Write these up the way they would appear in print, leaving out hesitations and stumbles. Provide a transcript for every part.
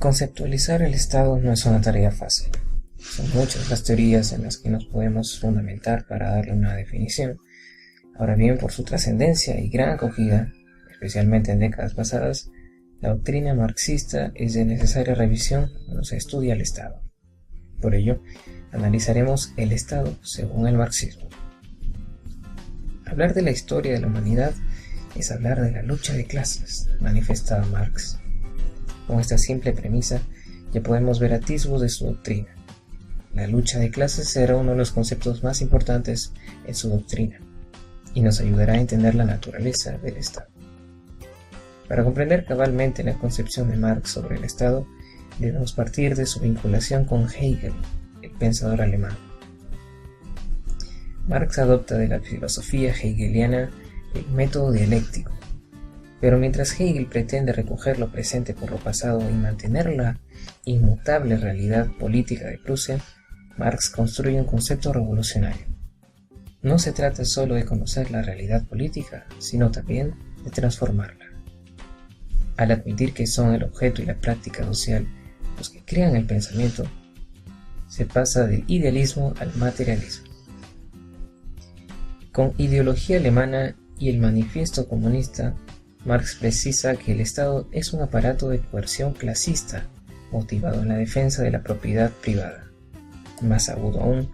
Conceptualizar el Estado no es una tarea fácil. Son muchas las teorías en las que nos podemos fundamentar para darle una definición. Ahora bien, por su trascendencia y gran acogida, especialmente en décadas pasadas, la doctrina marxista es de necesaria revisión cuando se estudia el Estado. Por ello, analizaremos el Estado según el marxismo. Hablar de la historia de la humanidad es hablar de la lucha de clases, manifestaba Marx. Con esta simple premisa ya podemos ver atisbos de su doctrina. La lucha de clases era uno de los conceptos más importantes en su doctrina y nos ayudará a entender la naturaleza del Estado. Para comprender cabalmente la concepción de Marx sobre el Estado, debemos partir de su vinculación con Hegel, el pensador alemán. Marx adopta de la filosofía hegeliana el método dialéctico, pero mientras Hegel pretende recoger lo presente por lo pasado y mantener la inmutable realidad política de Prusia, Marx construye un concepto revolucionario. No se trata solo de conocer la realidad política, sino también de transformarla. Al admitir que son el objeto y la práctica social los que crean el pensamiento, se pasa del idealismo al materialismo. Con Ideología alemana y el Manifiesto comunista, Marx precisa que el Estado es un aparato de coerción clasista, motivado en la defensa de la propiedad privada. Más agudo aún,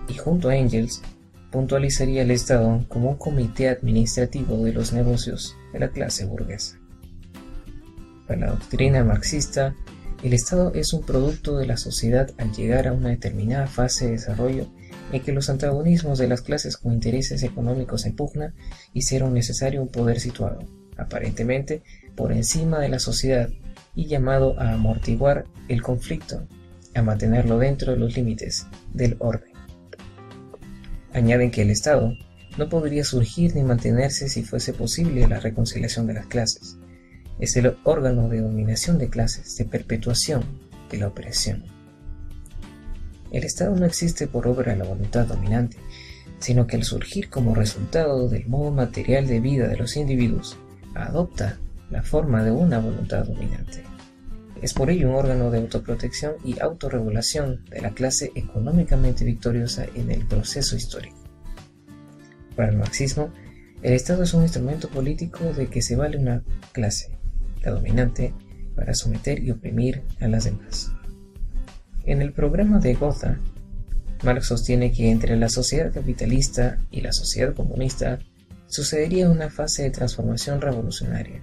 y junto a Engels, puntualizaría el Estado como un comité administrativo de los negocios de la clase burguesa. Para la doctrina marxista, el Estado es un producto de la sociedad al llegar a una determinada fase de desarrollo en que los antagonismos de las clases con intereses económicos en pugna hicieron necesario un poder situado, aparentemente, por encima de la sociedad y llamado a amortiguar el conflicto, a mantenerlo dentro de los límites del orden. Añaden que el Estado no podría surgir ni mantenerse si fuese posible la reconciliación de las clases. Es el órgano de dominación de clases, de perpetuación de la opresión. El Estado no existe por obra de la voluntad dominante, sino que al surgir como resultado del modo material de vida de los individuos, adopta la forma de una voluntad dominante. Es por ello un órgano de autoprotección y autorregulación de la clase económicamente victoriosa en el proceso histórico. Para el marxismo, el Estado es un instrumento político de que se vale una clase, la dominante, para someter y oprimir a las demás. En el programa de Gotha, Marx sostiene que entre la sociedad capitalista y la sociedad comunista sucedería una fase de transformación revolucionaria,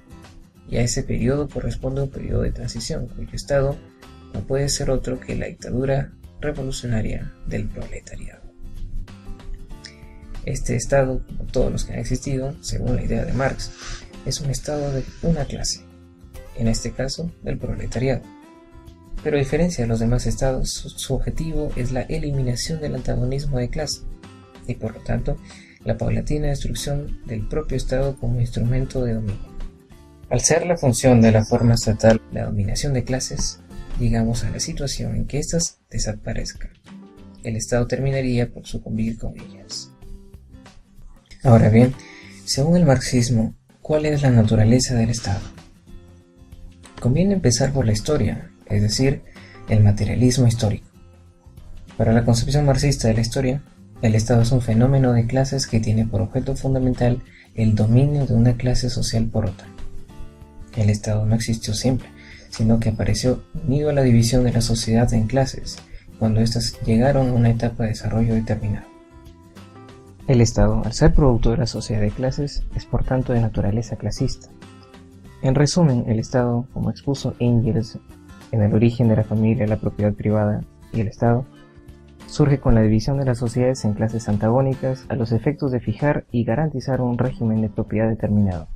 y a ese periodo corresponde un periodo de transición cuyo estado no puede ser otro que la dictadura revolucionaria del proletariado. Este estado, como todos los que han existido, según la idea de Marx, es un estado de una clase, en este caso del proletariado. Pero a diferencia de los demás estados, su objetivo es la eliminación del antagonismo de clase y por lo tanto la paulatina destrucción del propio estado como instrumento de dominio. Al ser la función de la forma estatal la dominación de clases, llegamos a la situación en que éstas desaparezcan. El estado terminaría por sucumbir con ellas. Ahora bien, según el marxismo, ¿cuál es la naturaleza del estado? Conviene empezar por la historia, es decir, el materialismo histórico. Para la concepción marxista de la historia, el Estado es un fenómeno de clases que tiene por objeto fundamental el dominio de una clase social por otra. El Estado no existió siempre, sino que apareció unido a la división de la sociedad en clases, cuando éstas llegaron a una etapa de desarrollo determinado. El Estado, al ser producto de la sociedad de clases, es por tanto de naturaleza clasista. En resumen, el Estado, como expuso Engels en El origen de la familia, la propiedad privada y el Estado, surge con la división de las sociedades en clases antagónicas a los efectos de fijar y garantizar un régimen de propiedad determinado.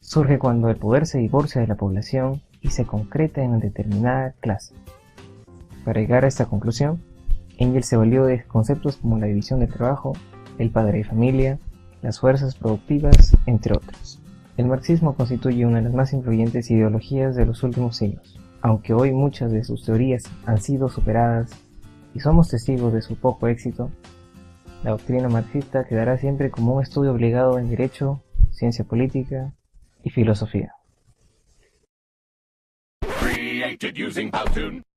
Surge cuando el poder se divorcia de la población y se concreta en una determinada clase. Para llegar a esta conclusión, Engels se valió de conceptos como la división del trabajo, el padre de familia, las fuerzas productivas, entre otros. El marxismo constituye una de las más influyentes ideologías de los últimos siglos. Aunque hoy muchas de sus teorías han sido superadas y somos testigos de su poco éxito, la doctrina marxista quedará siempre como un estudio obligado en derecho, ciencia política y filosofía. created using Powtoon.